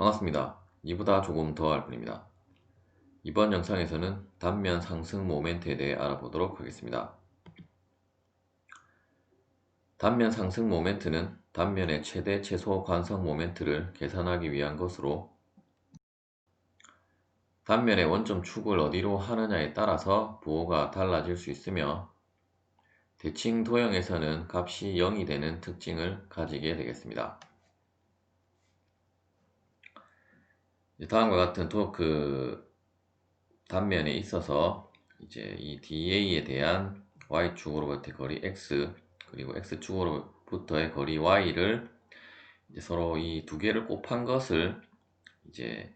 반갑습니다. 이보다 조금 더 할 뿐입니다. 이번 영상에서는 단면 상승 모멘트에 대해 알아보도록 하겠습니다. 단면 상승 모멘트는 단면의 최대 최소 관성 모멘트를 계산하기 위한 것으로 단면의 원점 축을 어디로 하느냐에 따라서 부호가 달라질 수 있으며 대칭 도형에서는 값이 0이 되는 특징을 가지게 되겠습니다. 다음과 같은 단면에 있어서 이제 이 DA에 대한 Y축으로부터의 거리 X 그리고 X축으로부터의 거리 Y를 이제 서로 이 두 개를 곱한 것을 이제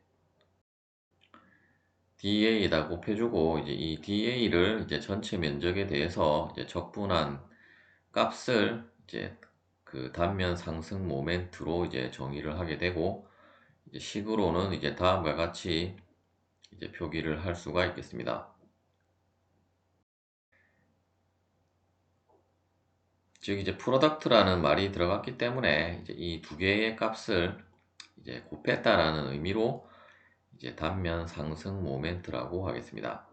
DA에다 곱해주고 이제 이 DA를 이제 전체 면적에 대해서 이제 적분한 값을 이제 그 단면 상승 모멘트로 이제 정의를 하게 되고 이제 식으로는 이제 다음과 같이 이제 표기를 할 수가 있겠습니다. 즉 이제 프로덕트라는 말이 들어갔기 때문에 이제 이 두 개의 값을 이제 곱했다라는 의미로 이제 단면 상승 모멘트라고 하겠습니다.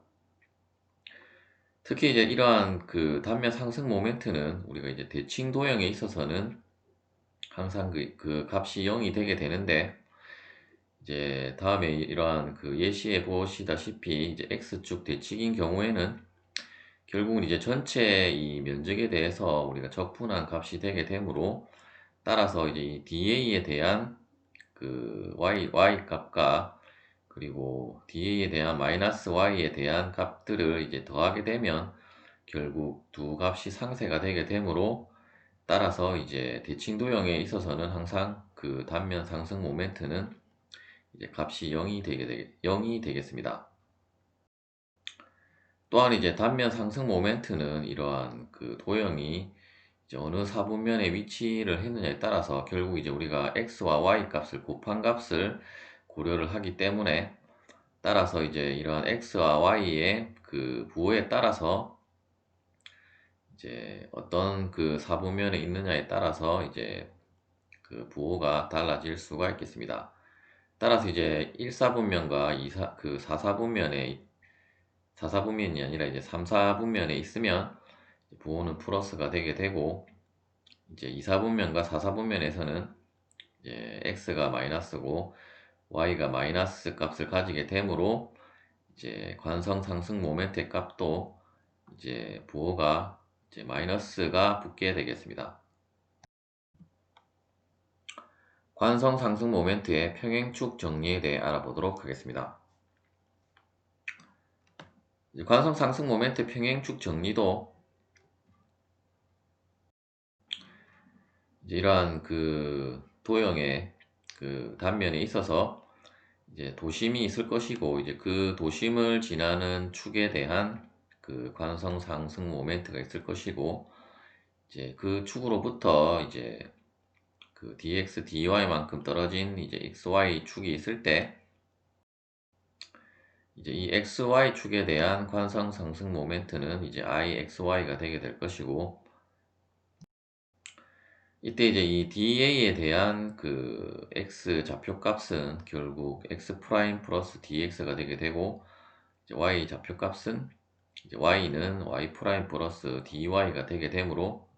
특히 이제 이러한 그 단면 상승 모멘트는 우리가 이제 대칭 도형에 있어서는 항상 그 값이 0이 되게 되는데 이제 다음에 이러한 그 예시에 보시다시피 이제 x축 대칭인 경우에는 결국은 이제 전체 이 면적에 대해서 우리가 적분한 값이 되게 되므로 따라서 이제 이 DA에 대한 그 y 값과 그리고 DA에 대한 마이너스 y에 대한 값들을 이제 더하게 되면 결국 두 값이 상쇄가 되게 되므로 따라서 이제 대칭 도형에 있어서는 항상 그 단면 상승 모멘트는 이제 값이 0이 되겠습니다. 또한 이제 단면 상승 모멘트는 이러한 그 도형이 이제 어느 사분면에 위치를 했느냐에 따라서 결국 이제 우리가 x와 y 값을 곱한 값을 고려를 하기 때문에 따라서 이제 이러한 x와 y의 그 부호에 따라서 이제 어떤 그 사분면에 있느냐에 따라서 이제 그 부호가 달라질 수가 있겠습니다. 따라서 이제 1사분면과 4사분면이 아니라 이제 3사분면에 있으면 부호는 플러스가 되게 되고 이제 2사분면과 4사분면에서는 이제 x가 마이너스고 y가 마이너스 값을 가지게 되므로 이제 관성 상승 모멘트의 값도 이제 부호가 이제 마이너스가 붙게 되겠습니다. 관성 상승 모멘트의 평행축 정리에 대해 알아보도록 하겠습니다. 관성 상승 모멘트 평행축 정리도 이제 이러한 그 도형의 그 단면에 있어서 이제 도심이 있을 것이고 이제 그 도심을 지나는 축에 대한 그 관성 상승 모멘트가 있을 것이고 이제 그 축으로부터 이제 그 dx, dy만큼 떨어진 이제 xy 축이 있을 때 이제 이 xy 축에 대한 관성 상승 모멘트는 이제 ixy가 되게 될 것이고 이때 이제 이 DA에 대한 그 x 좌표값은 결국 x 프라임 플러스 dx가 되게 되고 이제 y 좌표값은 이제 y는 y 프라임 플러스 dy가 되게 되므로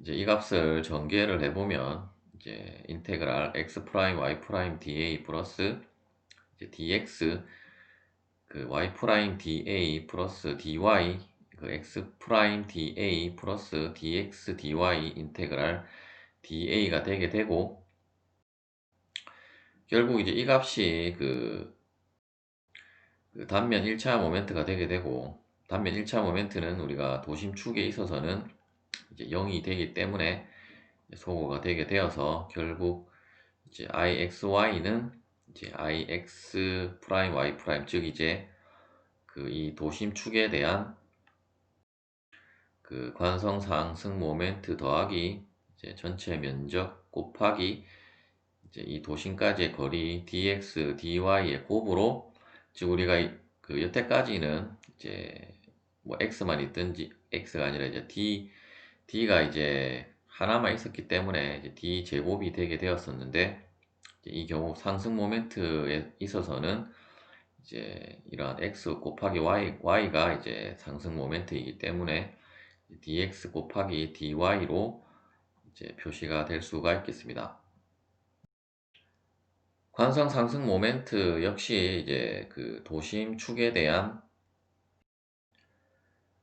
이제 이 값을 전개를 해보면 이제 인테그랄 x 프라임 y 프라임 dA 플러스 이제 dx 그 y 프라임 dA 플러스 dy 그 x 프라임 dA 플러스 dx dy 인테그랄 da가 되게 되고 결국 이제 이 값이 그 단면 1차 모멘트가 되게 되고 단면 1차 모멘트는 우리가 도심축에 있어서는 이제 0이 되기 때문에 소거가 되게 되어서 결국 이제 ixy는 이제 ix 프라임 y 프라임 즉 이제 그 이 도심축에 대한 그 관성 상승 모멘트 더하기 이제 전체 면적 곱하기 이제 이 도심까지의 거리 dx dy의 곱으로 즉 우리가 그 여태까지는 이제 뭐 x만 있든지 x가 아니라 이제 d가 이제 하나만 있었기 때문에 이제 D 제곱이 되게 되었었는데, 이 경우 상승 모멘트에 있어서는 이제 이러한 x 곱하기 y가 이제 상승 모멘트이기 때문에 dx 곱하기 dy로 이제 표시가 될 수가 있겠습니다. 관성 상승 모멘트 역시 이제 그 도심 축에 대한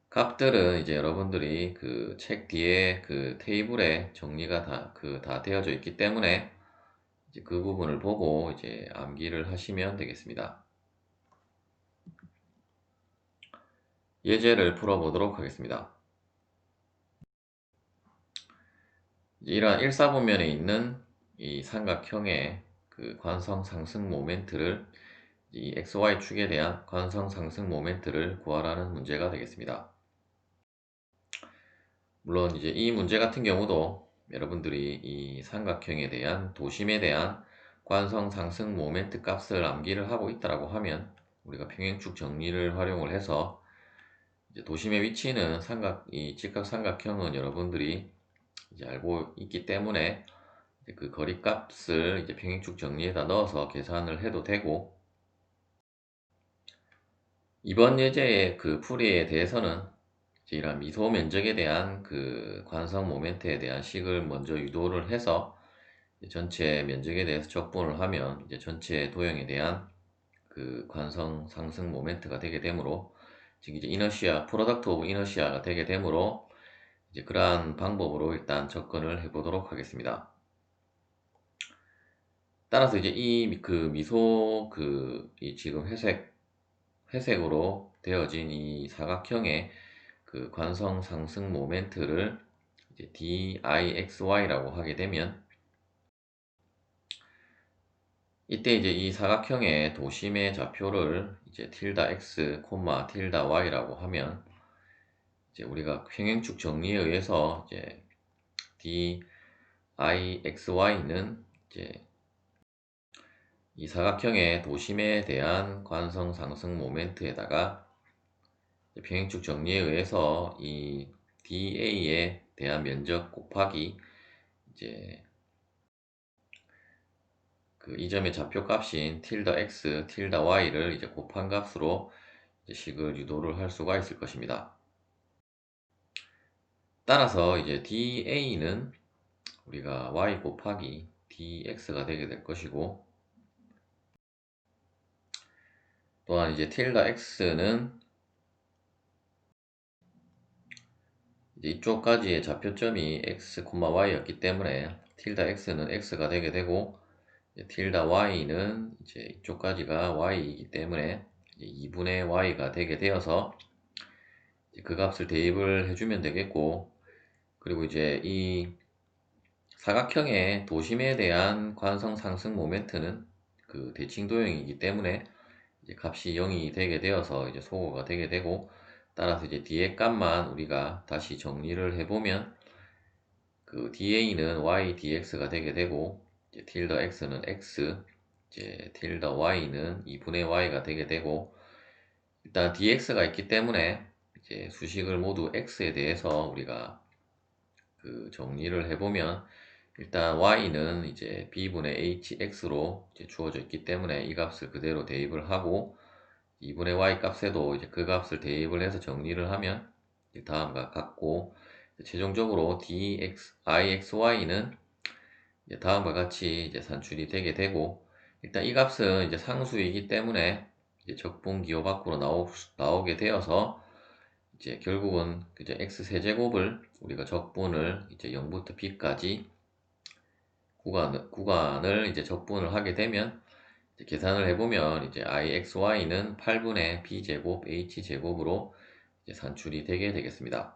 값들은 이제 여러분들이 그 책 뒤에 그 테이블에 정리가 다 되어져 있기 때문에 이제 그 부분을 보고 이제 암기를 하시면 되겠습니다. 예제를 풀어보도록 하겠습니다. 이러한 일사분면에 있는 이 삼각형의 그 관성 상승 모멘트를 이 XY 축에 대한 관성 상승 모멘트를 구하라는 문제가 되겠습니다. 물론 이제 이 문제 같은 경우도 여러분들이 이 삼각형에 대한 도심에 대한 관성 상승 모멘트 값을 암기를 하고 있다라고 하면 우리가 평행축 정리를 활용을 해서 이제 도심의 위치는 이 직각 삼각형은 여러분들이 이제 알고 있기 때문에 이제 그 거리 값을 이제 평행축 정리에다 넣어서 계산을 해도 되고, 이번 예제의 그 풀이에 대해서는 이제 이런 미소 면적에 대한 그 관성 모멘트에 대한 식을 먼저 유도를 해서 전체 면적에 대해서 적분을 하면 이제 전체 도형에 대한 그 관성 상승 모멘트가 되게 되므로, 즉 이제 이너시아 프로덕트 오브 이너시아가 되게 되므로 이제 그러한 방법으로 일단 접근을 해 보도록 하겠습니다. 따라서 이제 이 그 미소 이 지금 회색으로 되어진 이 사각형의 그 관성 상승 모멘트를 이제 dixy라고 하게 되면, 이때 이제 이 사각형의 도심의 좌표를 이제 tilde x, tilde y라고 하면 이제 우리가 평행축 정리에 의해서 이제 dixy는 이제 이 사각형의 도심에 대한 관성 상승 모멘트에다가 평행축 정리에 의해서 이 DA에 대한 면적 곱하기 이제 그 이 점의 좌표 값인 tilde x, tilde y를 이제 곱한 값으로 이제 식을 유도를 할 수가 있을 것입니다. 따라서 이제 DA는 우리가 y 곱하기 dx가 되게 될 것이고, 또한 이제 tilde x는 이제 이쪽까지의 좌표점이 x, y였기 때문에 tilde x는 x가 되게 되고, tilde y는 이제 이쪽까지가 y이기 때문에 2분의 y가 되게 되어서 그 값을 대입을 해주면 되겠고, 그리고 이제 이 사각형의 도심에 대한 관성 상승 모멘트는 그 대칭 도형이기 때문에 이제 값이 0이 되게 되어서 이제 소거가 되게 되고, 따라서 이제 뒤에 값만 우리가 다시 정리를 해보면 그 DA는 y dx가 되게 되고, 이제 tilde x는 x, 이제 tilde y는 2분의 y가 되게 되고, 일단 dx가 있기 때문에 이제 수식을 모두 x에 대해서 우리가 그 정리를 해보면, 일단 y는 이제 b분의 hx로 이제 주어져 있기 때문에 이 값을 그대로 대입을 하고, 2분의 y 값에도 이제 그 값을 대입을 해서 정리를 하면 다음과 같고, 최종적으로 ixy는 다음과 같이 이제 산출이 되게 되고, 일단 이 값은 이제 상수이기 때문에 이제 적분 기호 밖으로 나오게 되어서 이제 결국은 이제 x 세제곱을 우리가 적분을 이제 0부터 b까지 구간을 이제 적분을 하게 되면 이제 계산을 해보면 이제 ixy는 8분의 b제곱 h제곱으로 이제 산출이 되게 되겠습니다.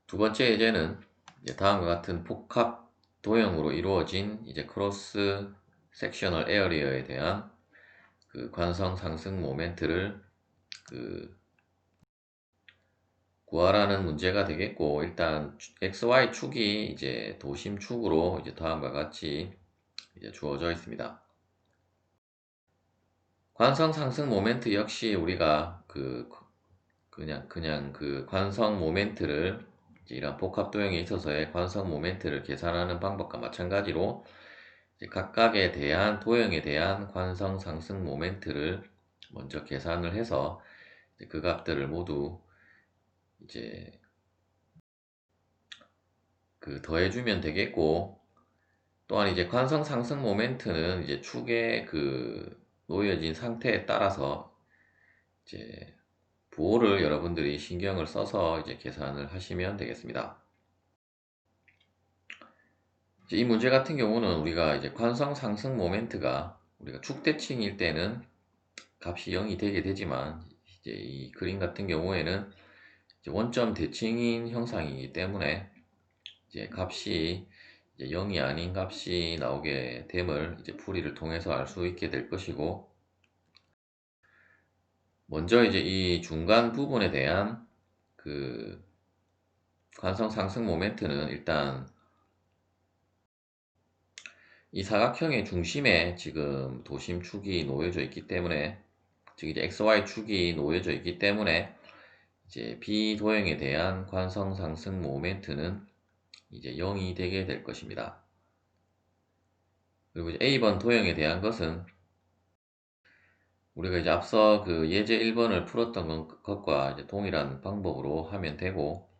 두 번째 예제는 이제 다음과 같은 복합 도형으로 이루어진 이제 크로스 섹셔널 에어리어에 대한 그 관성 상승 모멘트를 그 구하라는 문제가 되겠고, 일단 XY 축이 이제 도심 축으로 이제 다음과 같이 이제 주어져 있습니다. 관성 상승 모멘트 역시 우리가 그 그냥 그 관성 모멘트를 이제 이런 복합 도형에 있어서의 관성 모멘트를 계산하는 방법과 마찬가지로 이제 각각에 대한 도형에 대한 관성 상승 모멘트를 먼저 계산을 해서 이제 그 값들을 모두 이제 그 더해주면 되겠고, 또한 이제 관성 상승 모멘트는 이제 축의 그 놓여진 상태에 따라서 이제 부호를 여러분들이 신경을 써서 이제 계산을 하시면 되겠습니다. 이제 이 문제 같은 경우는 우리가 이제 관성 상승 모멘트가 우리가 축대칭일 때는 값이 0이 되게 되지만, 이제 이 그림 같은 경우에는 이제 원점 대칭인 형상이기 때문에 이제 값이 이제 0이 아닌 값이 나오게 됨을 이제 풀이를 통해서 알 수 있게 될 것이고, 먼저 이제 이 중간 부분에 대한 그 관성 상승 모멘트는 일단 이 사각형의 중심에 지금 도심축이 놓여져 있기 때문에, 즉 이제 XY축이 놓여져 있기 때문에 이제 B 도형에 대한 관성 상승 모멘트는 이제 0이 되게 될 것입니다. 그리고 이제 A번 도형에 대한 것은 우리가 이제 앞서 그 예제 1번을 풀었던 것과 이제 동일한 방법으로 하면 되고,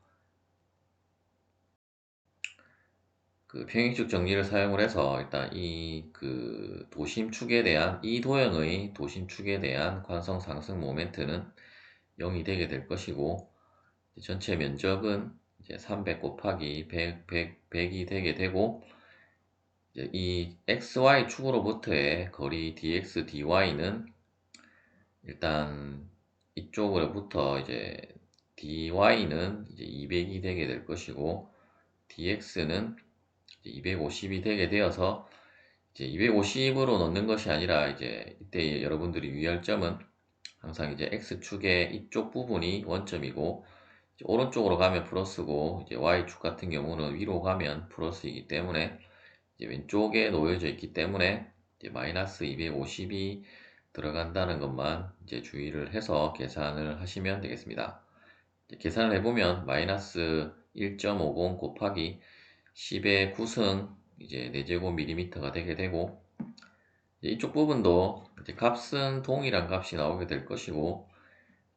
그 평행식 정리를 사용을 해서 일단 이 그 도심축에 대한 이 도형의 도심축에 대한 관성 상승 모멘트는 0이 되게 될 것이고, 전체 면적은 이제 300 곱하기 100이 되게 되고, 이제 이 xy 축으로부터의 거리 dx dy는 일단 이쪽으로부터 이제 dy는 이제 200이 되게 될 것이고, dx는 250이 되게 되어서 이제 250으로 넣는 것이 아니라, 이제 이때 여러분들이 유의할 점은 항상 이제 x축의 이쪽 부분이 원점이고, 이제 오른쪽으로 가면 플러스고, 이제 y축 같은 경우는 위로 가면 플러스이기 때문에 이제 왼쪽에 놓여져 있기 때문에 이제 마이너스 250이 들어간다는 것만 이제 주의를 해서 계산을 하시면 되겠습니다. 계산을 해보면 마이너스 1.50 곱하기 10의 9승 이제 4제곱밀리미터가 되게 되고, 이쪽 부분도 이제 값은 동일한 값이 나오게 될 것이고,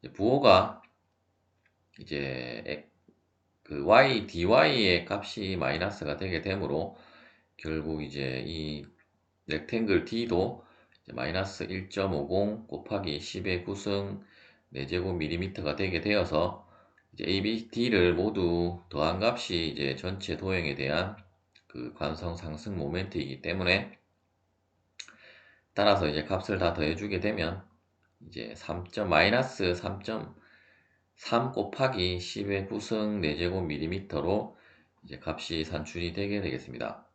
이제 부호가 이제 그 y dy의 값이 마이너스가 되게 되므로 결국 이제 이 렉탱글 D도 마이너스 1.50 곱하기 10의 9승 4제곱밀리미터가 되게 되어서 이제 A, B, D를 모두 더한 값이 이제 전체 도형에 대한 그 관성 상승 모멘트이기 때문에, 따라서 이제 값을 다 더해주게 되면 이제 마이너스 3.3 곱하기 10의 9승 4제곱밀리미터로 이제 값이 산출이 되게 되겠습니다.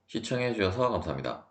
시청해 주셔서 감사합니다.